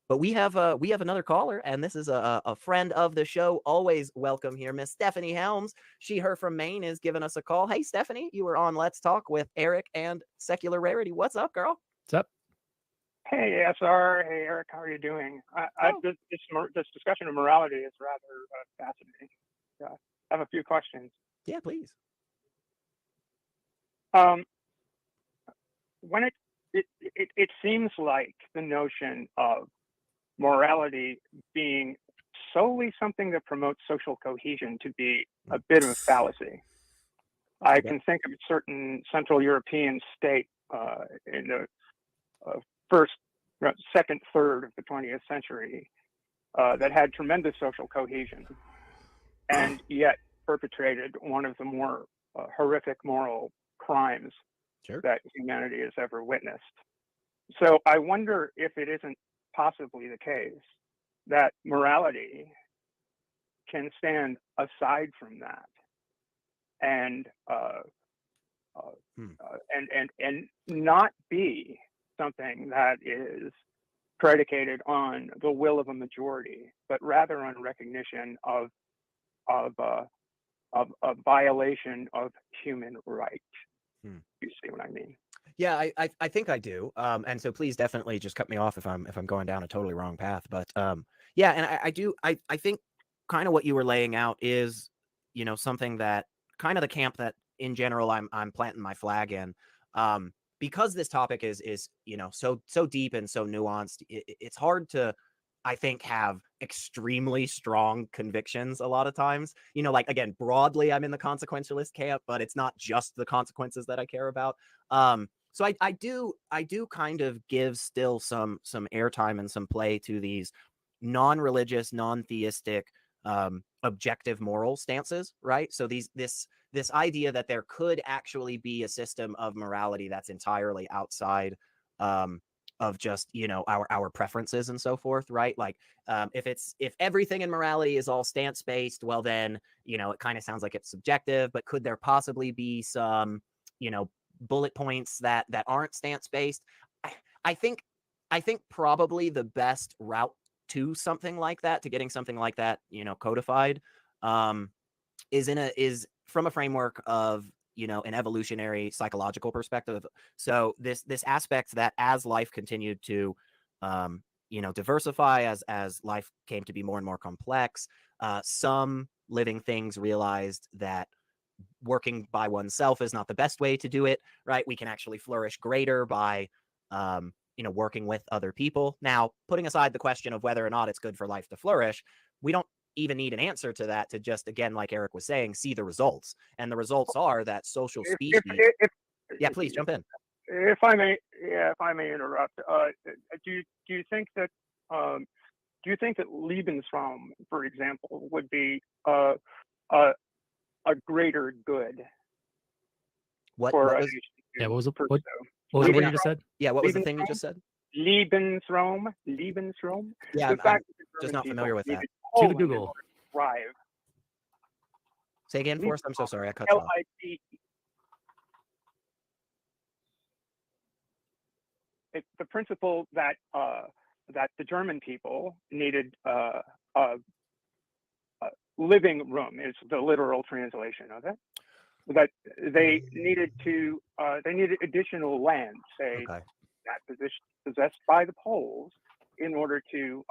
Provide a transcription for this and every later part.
But we have another caller, and this is a friend of the show. Always welcome here, Miss Stephanie Helms. Her from Maine is giving us a call. Hey, Stephanie, you were on Let's Talk with Eric and Secular Rarity. What's up, girl? What's up? Hey, SR. Hey, Eric. How are you doing? This discussion of morality is rather fascinating. I have a few questions. Yeah, please. When it seems like the notion of morality being solely something that promotes social cohesion to be a bit of a fallacy. I can think of a certain Central European state in the second third of the 20th century that had tremendous social cohesion and yet perpetrated one of the more horrific moral crimes that humanity has ever witnessed. So I wonder if it isn't possibly the case that morality can stand aside from that and not be something that is predicated on the will of a majority, but rather on recognition of a violation of human rights. You see what I mean? Yeah, I think I do. And so please definitely just cut me off if I'm going down a totally wrong path. But yeah, and I do I think kind of what you were laying out is, something that kind of the camp that in general I'm planting my flag in. Because this topic is so deep and so nuanced, it's hard to, I think, have extremely strong convictions a lot of times. Like, again, broadly, I'm in the consequentialist camp, but it's not just the consequences that I care about. So I do kind of give still some airtime and some play to these non-religious, non-theistic, objective moral stances, right? So this idea that there could actually be a system of morality that's entirely outside of just our preferences and so forth, right? Like if everything in morality is all stance based, well then it kind of sounds like it's subjective. But could there possibly be some bullet points that aren't stance based? I think probably the best route to something like that, to getting something like that codified, is from a framework of an evolutionary psychological perspective. So this aspect that as life continued to diversify, as life came to be more and more complex, some living things realized that working by oneself is not the best way to do it, right? We can actually flourish greater by working with other people. Now, putting aside the question of whether or not it's good for life to flourish, we don't even need an answer to that to just, again, like Eric was saying, see the results. And the results are that social species. Yeah, please jump in. If I may interrupt, do you think that Lebensraum, for example, would be a greater good? What was the word you just said? Yeah, what was the thing you just said? Lebensraum. Yeah, I'm just not familiar with that. To the Google. Thrive. Say again, Forrest. I'm so sorry, I cut you off. It's the principle that the German people needed a living room is the literal translation of it. That they needed additional land, say that possessed by the Poles, in order to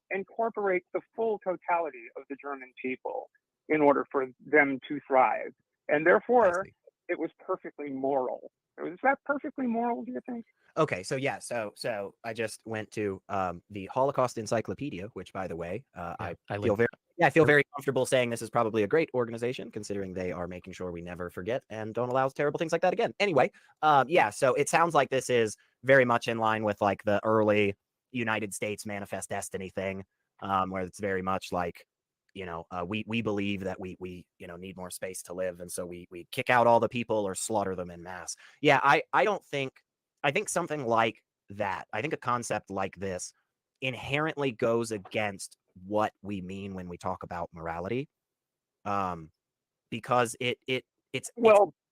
incorporate the full totality of the German people, in order for them to thrive, and therefore it was perfectly moral. Is that perfectly moral, do you think? Okay, so yeah, so I just went to the Holocaust Encyclopedia, which, by the way, I feel very comfortable saying this is probably a great organization, considering they are making sure we never forget and don't allow terrible things like that again. Anyway, so it sounds like this is very much in line with like the early United States Manifest Destiny thing, where it's very much like, we believe that we need more space to live, and so we kick out all the people or slaughter them en masse. Yeah, I think something like that, I think a concept like this inherently goes against what we mean when we talk about morality, because it's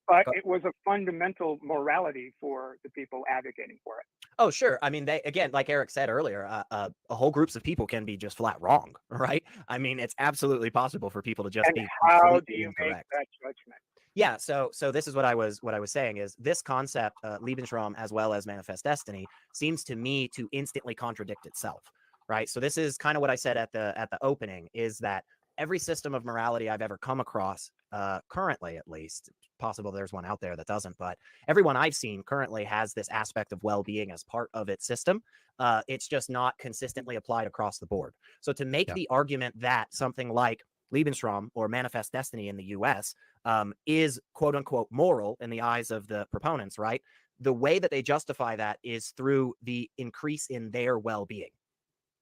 But it was a fundamental morality for the people advocating for it. Oh, sure. I mean, they, again, like Eric said earlier, whole groups of people can be just flat wrong, right? I mean, it's absolutely possible for people to just be how do you incorrect. make that judgment? Yeah, so this is what I was saying is this concept, Lebensraum as well as Manifest Destiny, seems to me to instantly contradict itself, right? So this is kind of what I said at the opening, is that every system of morality I've ever come across, currently at least, possible there's one out there that doesn't, but everyone I've seen currently has this aspect of well-being as part of its system. It's just not consistently applied across the board. So to make the argument that something like Lebensraum or Manifest Destiny in the US is quote unquote moral in the eyes of the proponents, right? The way that they justify that is through the increase in their well-being,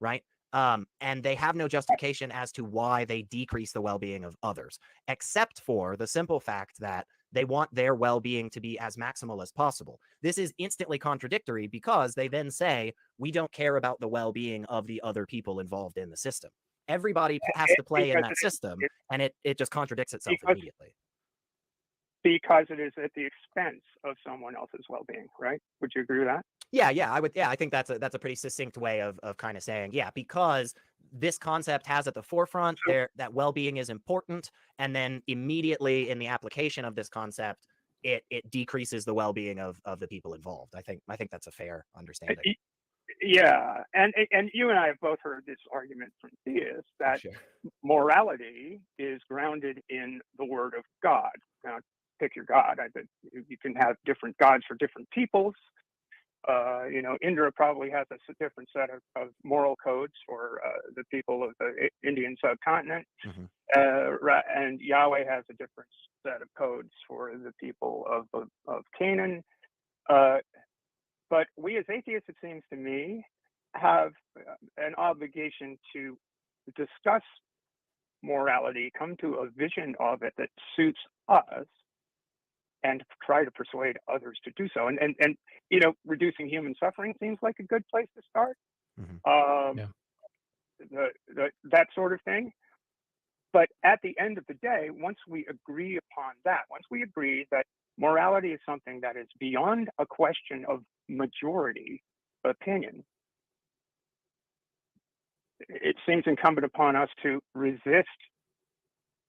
right? And they have no justification as to why they decrease the well-being of others, except for the simple fact that they want their well-being to be as maximal as possible. This is instantly contradictory because they then say, we don't care about the well-being of the other people involved in the system. Everybody has to play in that system, and it just contradicts itself immediately. Because it is at the expense of someone else's well-being, right? Would you agree with that? Yeah, I would. Yeah, I think that's a pretty succinct way of kind of saying, yeah, because this concept has at the forefront there that well-being is important, and then immediately in the application of this concept, it decreases the well-being of the people involved. I think that's a fair understanding. Yeah, and you and I have both heard this argument from theists that morality is grounded in the word of God. Now, pick your God. You can have different gods for different peoples. Indra probably has a different set of moral codes for the people of the Indian subcontinent, and Yahweh has a different set of codes for the people of Canaan. But we as atheists, it seems to me, have an obligation to discuss morality, come to a vision of it that suits us, and try to persuade others to do so. And reducing human suffering seems like a good place to start. That sort of thing. But at the end of the day, once we agree upon that, once we agree that morality is something that is beyond a question of majority opinion, it seems incumbent upon us to resist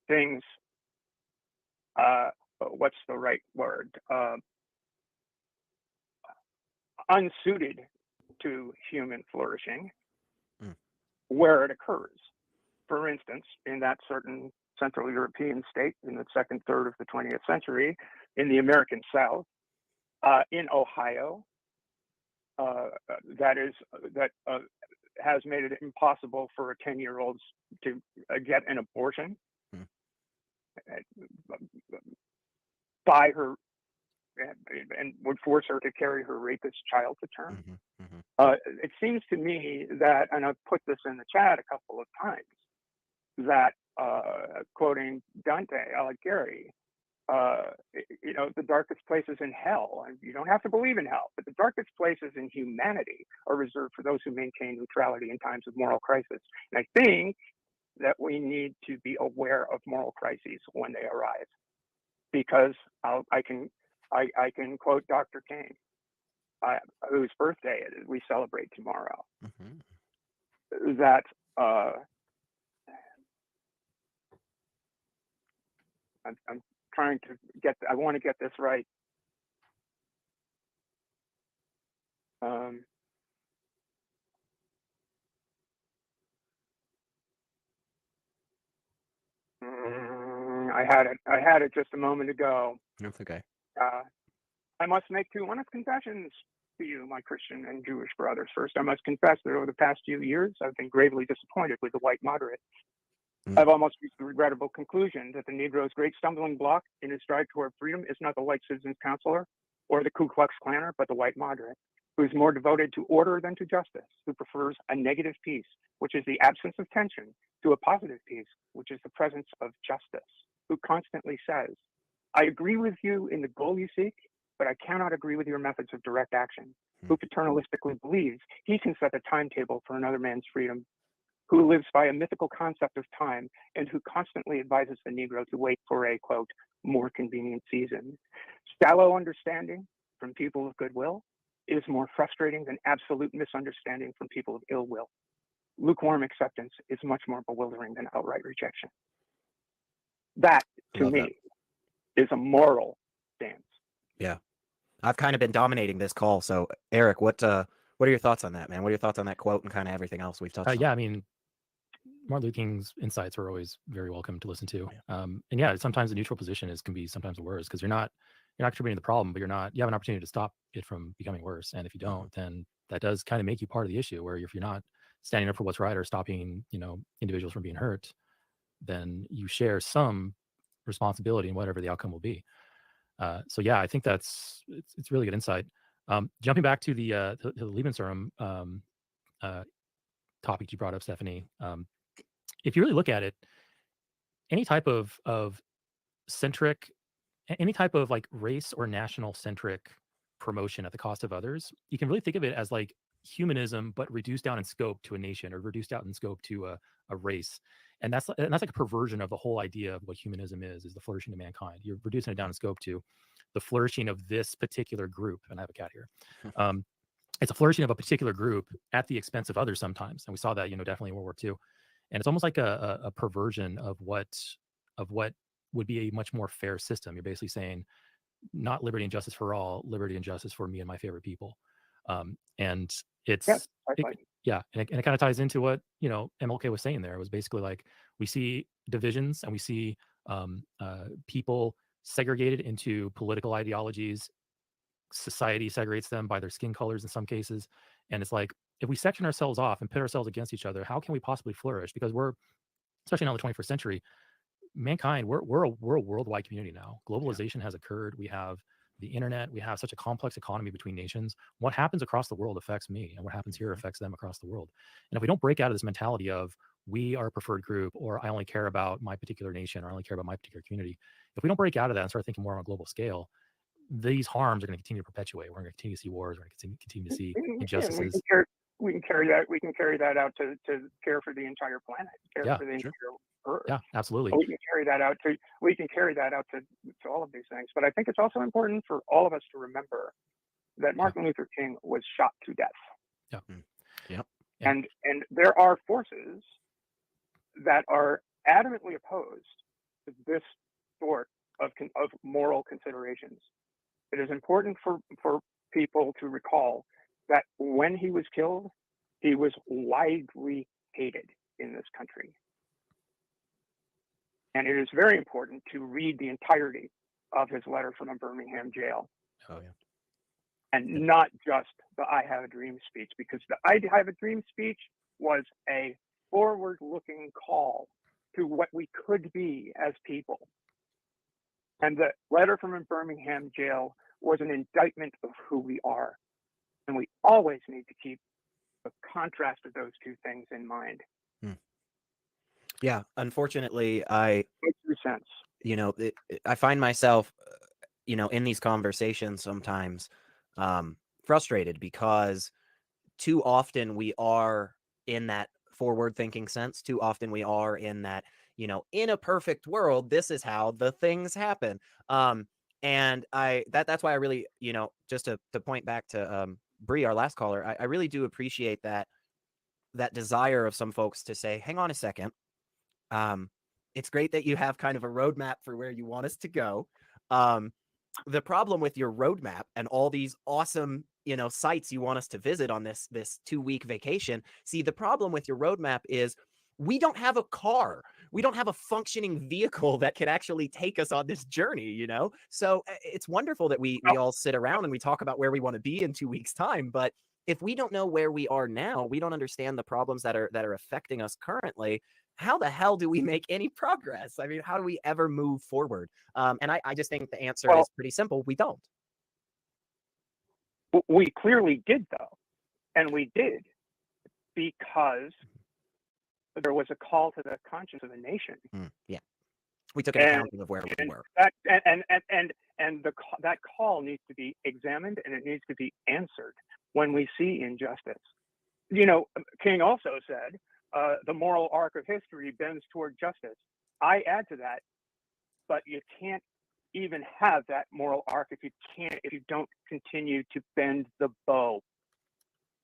things, what's the right word? Unsuited to human flourishing where it occurs. For instance, in that certain Central European state in the second third of the 20th century, in the American South, in Ohio, that has made it impossible for a 10-year-old to get an abortion by her, and would force her to carry her rapist child to term. It seems to me that, and I've put this in the chat a couple of times, that quoting Dante Alighieri, the darkest places in hell, and you don't have to believe in hell, but the darkest places in humanity are reserved for those who maintain neutrality in times of moral crisis. And I think that we need to be aware of moral crises when they arise, because I can quote Dr. King, whose birthday we celebrate tomorrow, that I'm trying to I want to get this right. I had it just a moment ago. That's okay. I must make two honest confessions to you, my Christian and Jewish brothers. First, I must confess that over the past few years, I've been gravely disappointed with the white moderate. I've almost reached the regrettable conclusion that the Negro's great stumbling block in his stride toward freedom is not the white citizens counselor or the Ku Klux Klaner, but the white moderate, who is more devoted to order than to justice, who prefers a negative peace, which is the absence of tension, to a positive peace, which is the presence of justice, who constantly says, I agree with you in the goal you seek, but I cannot agree with your methods of direct action, who paternalistically believes he can set the timetable for another man's freedom, who lives by a mythical concept of time and who constantly advises the Negro to wait for a, quote, more convenient season. Shallow understanding from people of goodwill is more frustrating than absolute misunderstanding from people of ill will. Lukewarm acceptance is much more bewildering than outright rejection. That, to me, is a moral stance. Yeah. I've kind of been dominating this call. So, Eric, what are your thoughts on that, man? What are your thoughts on that quote and kind of everything else we've touched on? Yeah, I mean, Martin Luther King's insights are always very welcome to listen to. And yeah, sometimes the neutral position can be sometimes worse because you're not contributing to the problem, but you have an opportunity to stop it from becoming worse. And if you don't, then that does kind of make you part of the issue, where if you're not standing up for what's right or stopping, individuals from being hurt, then you share some responsibility in whatever the outcome will be. So yeah, I think it's really good insight. Jumping back to the Lebensraum topic you brought up, Stephanie. If you really look at it, any type of centric, any type of like race or national centric promotion at the cost of others, you can really think of it as like humanism, but reduced down in scope to a nation, or reduced out in scope to a race. And that's like a perversion of the whole idea of what humanism is the flourishing of mankind. You're reducing it down in scope to the flourishing of this particular group. And I have a cat here. It's a flourishing of a particular group at the expense of others sometimes. And we saw that, definitely in World War II. And it's almost like a perversion of what would be a much more fair system. You're basically saying not liberty and justice for all, liberty and justice for me and my favorite people. And it's, and it kind of ties into what, MLK was saying there. It was basically like, we see divisions and we see people segregated into political ideologies. Society segregates them by their skin colors in some cases. And it's like, if we section ourselves off and pit ourselves against each other, how can we possibly flourish? Because we're, especially now in the 21st century, mankind, we're a worldwide community now. Globalization has occurred. We have the internet. We have such a complex economy between nations. What happens across the world affects me, and what happens here affects them across the world. And if we don't break out of this mentality of we are a preferred group, or I only care about my particular nation, or I only care about my particular community, if we don't break out of that and start thinking more on a global scale, these harms are going to continue to perpetuate. We're going to continue to see wars. We're going to continue to see injustices. We can carry that out to care for the entire planet, for the entire Earth. Yeah, absolutely. We can carry that out to all of these things. But I think it's also important for all of us to remember that Martin Luther King was shot to death. Yeah. Yep. And there are forces that are adamantly opposed to this sort of moral considerations. It is important for people to recall that when he was killed, he was widely hated in this country. And it is very important to read the entirety of his letter from a Birmingham jail. Oh, yeah. And not just the I Have a Dream speech, because the I Have a Dream speech was a forward-looking call to what we could be as people. And the letter from a Birmingham jail was an indictment of who we are. And we always need to keep the contrast of those two things in mind. Yeah, unfortunately, I find myself, in these conversations sometimes frustrated, because too often we are in that forward-thinking sense. Too often we are in that, in a perfect world, this is how the things happen. And that's why I really, just to point back to Bree, our last caller, I really do appreciate that desire of some folks to say, hang on a second. It's great that you have kind of a roadmap for where you want us to go. The problem with your roadmap and all these awesome, sites you want us to visit on this 2-week vacation. See, the problem with your roadmap is we don't have a car. We don't have a functioning vehicle that can actually take us on this journey, So it's wonderful that we all sit around and we talk about where we want to be in 2 weeks' time. But if we don't know where we are now, we don't understand the problems that are affecting us currently. How the hell do we make any progress? I mean, how do we ever move forward? And I just think the answer is pretty simple. We don't. We clearly did, though. And we did because there was a call to the conscience of the nation. Yeah. We took an account of where we were. That call needs to be examined, and it needs to be answered when we see injustice. King also said the moral arc of history bends toward justice. I add to that, but you can't even have that moral arc if you don't continue to bend the bow.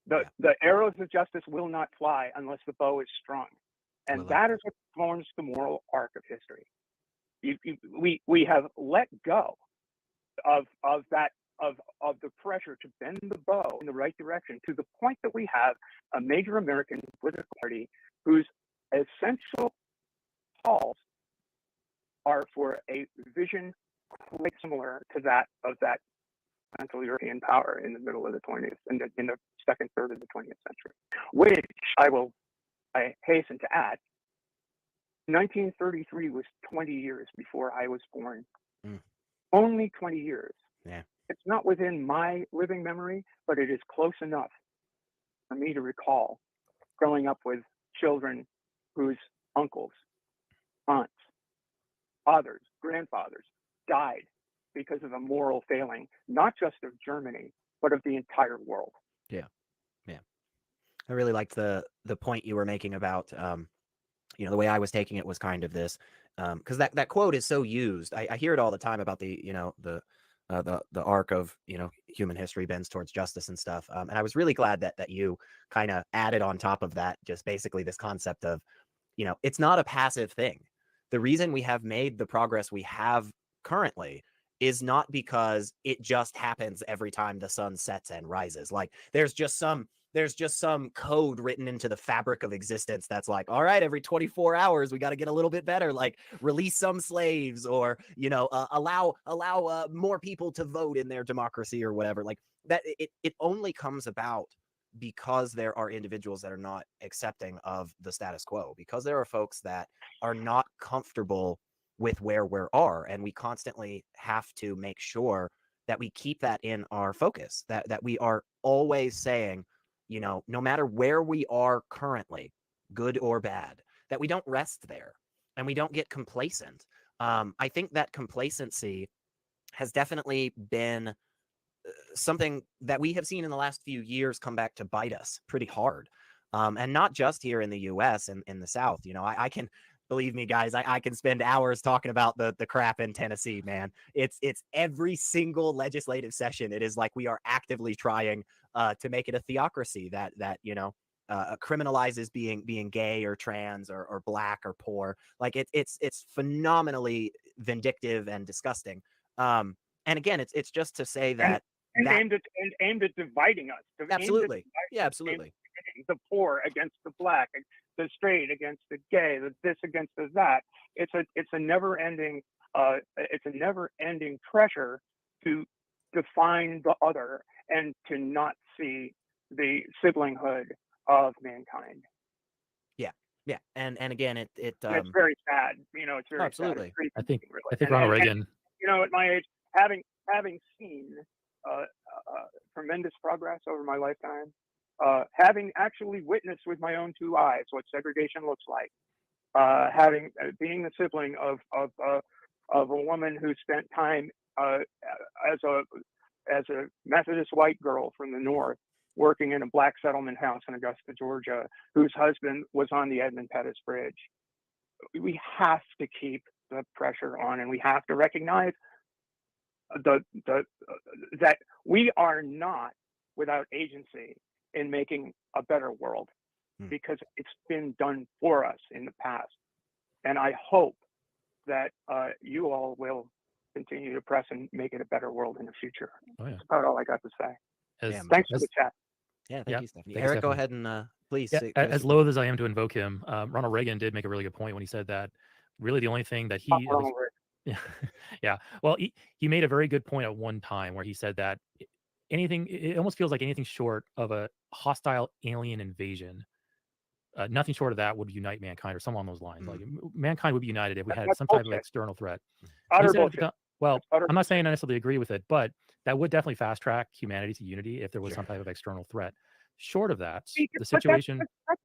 The arrows of justice will not fly unless the bow is strung, and that is what forms the moral arc of history. We have let go of the pressure to bend the bow in the right direction, to the point that we have a major American political party whose essential calls are for a vision quite similar to that of that Central European power in the middle of the 20th, in the second third of the 20th century, which I hasten to add, 1933 was 20 years before I was born. Only 20 years. Yeah. It's not within my living memory, but it is close enough for me to recall growing up with children whose uncles, aunts, fathers, grandfathers died because of a moral failing, not just of Germany, but of the entire world. Yeah. I really liked the point you were making about, the way I was taking it was kind of this, because that quote is so used. I hear it all the time about the arc of, human history bends towards justice and stuff. And I was really glad that you kind of added on top of that, just basically this concept of, it's not a passive thing. The reason we have made the progress we have currently is not because it just happens every time the sun sets and rises. Like there's just some code written into the fabric of existence that's like, all right, every 24 hours we got to get a little bit better, like release some slaves, or allow more people to vote in their democracy or whatever. Like that, it only comes about because there are individuals that are not accepting of the status quo, because there are folks that are not comfortable with where we are, and we constantly have to make sure that we keep that in our focus, that we are always saying, no matter where we are currently, good or bad, that we don't rest there and we don't get complacent. I think that complacency has definitely been something that we have seen in the last few years come back to bite us pretty hard. And not just here in the US and in the South. I can, believe me, guys, I can spend hours talking about the crap in Tennessee, man. It's every single legislative session. It is like we are actively trying to make it a theocracy that criminalizes being gay or trans or black or poor. Like it's phenomenally vindictive and disgusting. And again, it's just to say that aimed at dividing us. Absolutely. Yeah, absolutely. The poor against the black, the straight against the gay, the this against the that. It's a never ending pressure to define the other and to not see the siblinghood of mankind. Yeah, and again, it's very sad. It's very absolutely. Sad. I think Ronald Reagan. At my age, having seen tremendous progress over my lifetime, having actually witnessed with my own two eyes what segregation looks like, being the sibling of a woman who spent time as a Methodist white girl from the North, working in a black settlement house in Augusta, Georgia, whose husband was on the Edmund Pettus Bridge. We have to keep the pressure on, and we have to recognize that we are not without agency in making a better world, because it's been done for us in the past. And I hope that you all will continue to press and make it a better world in the future. Oh, yeah. That's about all I got to say. Thanks for the chat. Yeah, thank you, Stephanie. Thanks, Eric, Stephanie. go ahead and please. Yeah, as loath as I am to invoke him, Ronald Reagan did make a really good point when he said that really the only thing that he yeah, well, he made a very good point at one time where he said that it almost feels like anything short of a hostile alien invasion, nothing short of that would unite mankind, or something along those lines. Like mankind would be united if we had some type of external threat. Well, I'm not saying I necessarily agree with it, but that would definitely fast track humanity to unity if there was some type of external threat. Short of that, the situation. That's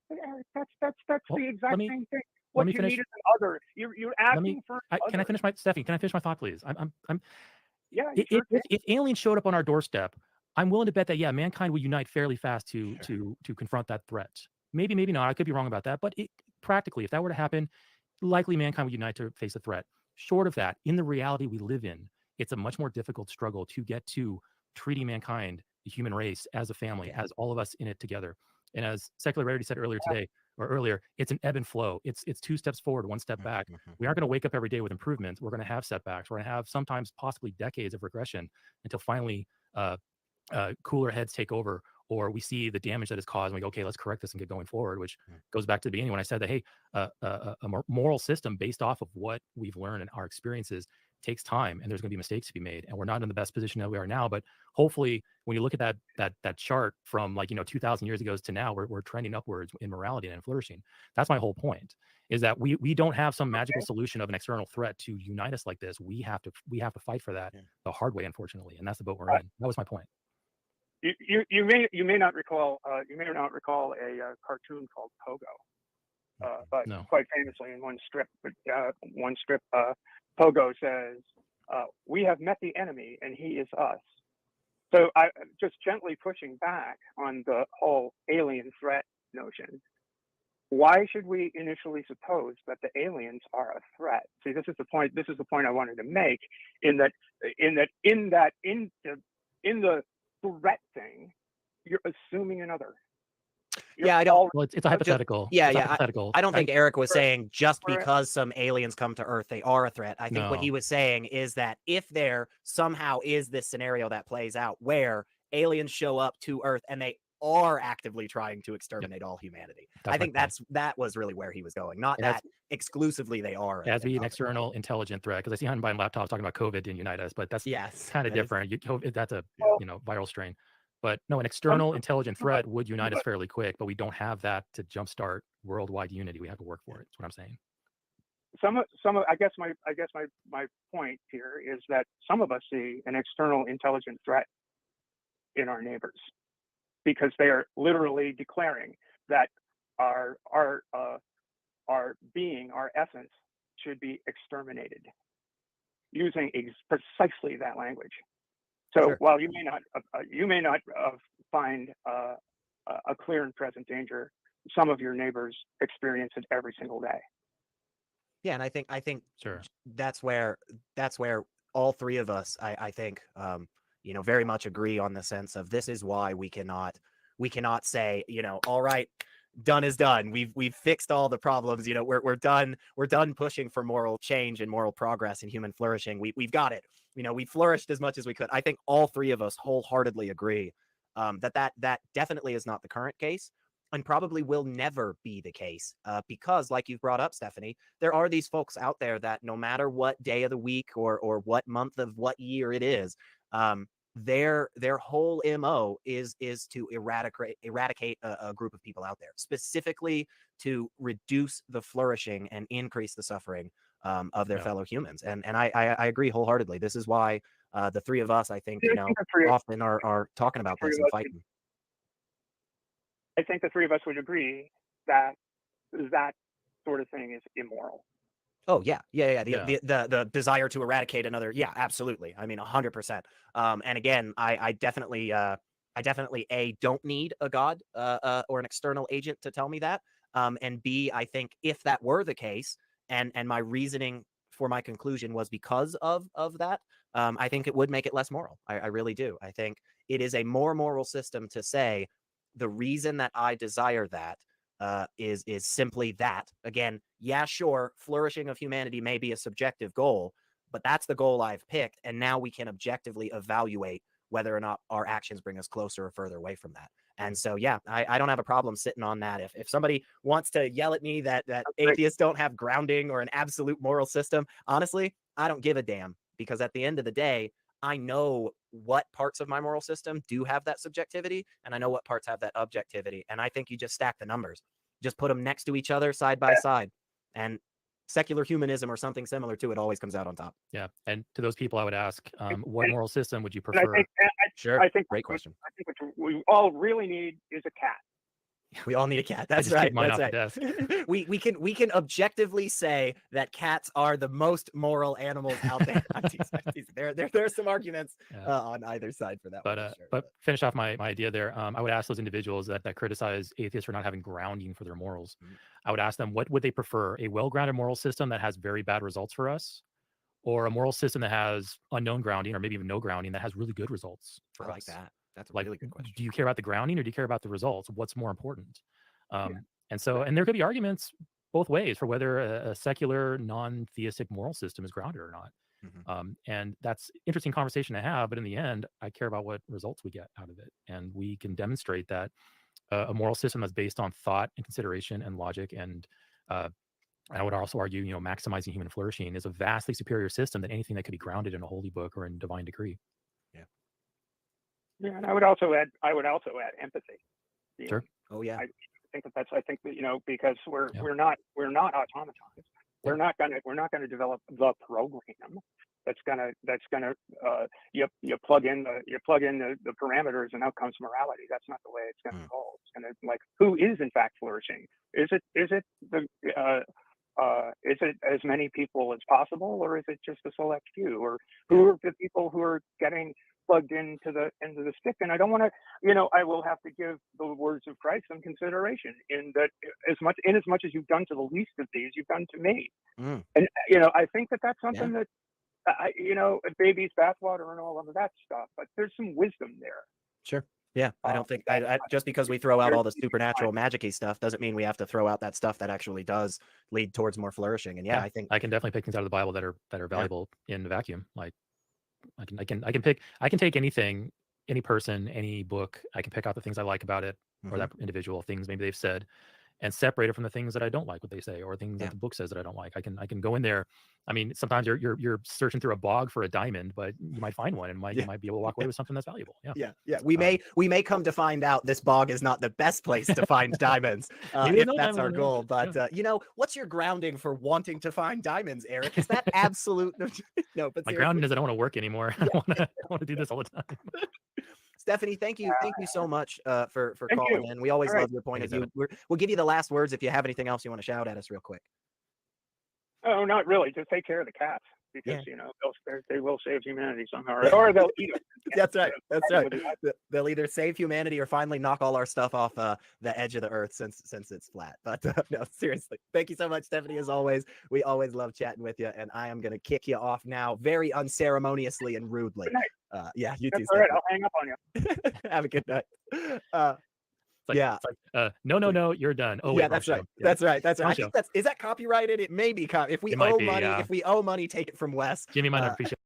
the exact same thing. What let me you finish. need is an other. You're asking for. Can I finish my Stephanie? Can I finish my thought, please? Yeah. If aliens showed up on our doorstep, I'm willing to bet that mankind would unite fairly fast to confront that threat. maybe, maybe not. I could be wrong about that. But practically, if that were to happen, likely mankind would unite to face a threat. Short of that, in the reality we live in, it's a much more difficult struggle to get to treating mankind, the human race, as a family, as all of us in it together. And as Secular Rarity said earlier today, or earlier, it's an ebb and flow. It's 2 steps forward, 1 step back. We aren't going to wake up every day with improvements. We're going to have setbacks. We're going to have sometimes possibly decades of regression until finally cooler heads take over, or we see the damage that is caused and we go, okay, let's correct this and get going forward, which goes back to the beginning when I said that, hey, a moral system based off of what we've learned and our experiences takes time, and there's going to be mistakes to be made, and we're not in the best position that we are now. But hopefully, when you look at that chart from, like, 2,000 years ago to now, we're trending upwards in morality and flourishing. That's my whole point, is that we don't have some magical solution of an external threat to unite us like this. We have to fight for that the hard way, unfortunately, and that's the boat we're in. That was my point. You may not recall a cartoon called Pogo, but No. quite famously in one strip, Pogo says, "We have met the enemy, and he is us." So I just gently pushing back on the whole alien threat notion. Why should we initially suppose that the aliens are a threat? See, this is the point. This is the point I wanted to make. In the threat thing, you're assuming another. Yeah, I don't. Well, it's a hypothetical. Yeah, It's a yeah. hypothetical. I don't think Eric was saying just Right. because some aliens come to Earth, they are a threat. I think what No. he was saying is that if there somehow is this scenario that plays out where aliens show up to Earth and they are actively trying to exterminate all humanity, I think that was really where he was going. Not that exclusively they are. It has to be an external intelligent threat, because I see Hunting buying laptops talking about COVID didn't unite us, but that's kind of different. That's a viral strain. But no, an external intelligent threat would unite us fairly quick, but we don't have that to jumpstart worldwide unity. We have to work for it. That's what I'm saying. I guess my point here is that some of us see an external intelligent threat in our neighbors, because they are literally declaring that our being, our essence, should be exterminated, using precisely that language. So while you may not find a clear and present danger, some of your neighbors experience it every single day. Yeah, and I think Sure. that's where all three of us, I think, very much agree on the sense of this is why we cannot say, all right, done is done. We've fixed all the problems. We're done pushing for moral change and moral progress and human flourishing. We've got it. We flourished as much as we could. I think all three of us wholeheartedly agree that definitely is not the current case, and probably will never be the case, because, like you've brought up, Stephanie, there are these folks out there that no matter what day of the week or what month of what year it is, their whole MO is to eradicate a group of people out there, specifically to reduce the flourishing and increase the suffering of their fellow humans. And I agree wholeheartedly. This is why the three of us, I think, often are talking about this and fighting. I think the three of us would agree that that sort of thing is immoral. Oh yeah. The desire to eradicate another. Yeah, absolutely. I mean, 100%. And again, I definitely don't need a god or an external agent to tell me that. And B, I think if that were the case, and my reasoning for my conclusion was because of that, I think it would make it less moral. I really do. I think it is a more moral system to say the reason that I desire that is simply that. Again, yeah, sure, flourishing of humanity may be a subjective goal, but that's the goal I've picked, and now we can objectively evaluate whether or not our actions bring us closer or further away from that. And so, yeah, I don't have a problem sitting on that. If somebody wants to yell at me that atheists don't have grounding or an absolute moral system, honestly, I don't give a damn, because at the end of the day, I know what parts of my moral system do have that subjectivity, and I know what parts have that objectivity. And I think you just stack the numbers, just put them next to each other, side by side, and secular humanism or something similar to it always comes out on top. Yeah. And to those people, I would ask, what moral system would you prefer? Sure. I think Great question. I think what we all really need is a cat. We all need a cat. I That's just right. kicked mine That's off the right. desk. we can objectively say that cats are the most moral animals out there. I'm teasing. There's some arguments Yeah. on either side for that one. But For sure. but finish off my idea there. I would ask those individuals that criticize atheists for not having grounding for their morals. Mhm. I would ask them, what would they prefer? A well-grounded moral system that has very bad results for us, or a moral system that has unknown grounding, or maybe even no grounding, that has really good results I for like us? that. That's a Like, really good question. do you care about the grounding or do you care about the results? What's more important? Yeah. And so, and there could be arguments both ways for whether a secular, non-theistic moral system is grounded or not. Mhm. And that's interesting conversation to have. But in the end, I care about what results we get out of it, and we can demonstrate that a moral system that's based on thought and consideration and logic and I would also argue, maximizing human flourishing is a vastly superior system than anything that could be grounded in a holy book or in divine decree. Yeah, and I would also add empathy. Sure. Oh yeah. I think that because Yeah. we're not automatons. Yeah. We're not gonna develop the program that's gonna you plug in the parameters and out comes morality. That's not the way it's gonna go. It's gonna, like, who is in fact flourishing? Is it as many people as possible, or is it just a select few? Or who are the people who are getting plugged into the stick? And I don't want to, I will have to give the words of Christ some consideration in that as much as you've done to the least of these, you've done to me. Mm. And I think that that's something that baby's bathwater and all of that stuff, but there's some wisdom there. Sure. Yeah, I don't think just because we throw out all the supernatural magic-y stuff doesn't mean we have to throw out that stuff that actually does lead towards more flourishing. And yeah, I think I can definitely pick things out of the Bible that are valuable in a vacuum. Like I can take anything, any person, any book. I can pick out the things I like about it or that individual, things maybe they've said, and separate it from the things that I don't like what they say, or things that the book says that I don't like. I can go in there. I mean, sometimes you're searching through a bog for a diamond, but you might find one and you might be able to walk away with something that's valuable. Yeah. We may come to find out this bog is not the best place to find diamonds if that's our goal. But what's your grounding for wanting to find diamonds, Eric? Is that absolute no? But my grounding is I don't want to work anymore. I want to do this all the time. Stephanie, thank you so much for calling in. We always love your point of view. We'll give you the last words if you have anything else you want to shout at us real quick. Oh, not really. Just take care of the cats, because they will save humanity somehow, or they'll eat them. That's right. They'll either save humanity or finally knock all our stuff off the edge of the earth since it's flat. But no, seriously, thank you so much, Stephanie. As always, we always love chatting with you, and I am going to kick you off now, very unceremoniously and rudely. Good night. Yeah, you too. All right, I'll hang up on you. Have a good night. No, you're done. Oh, wait, yeah, that's right. Yeah. That's right. I think is that copyrighted? It may be. If we owe money, take it from Wes. Jimmy might not appreciate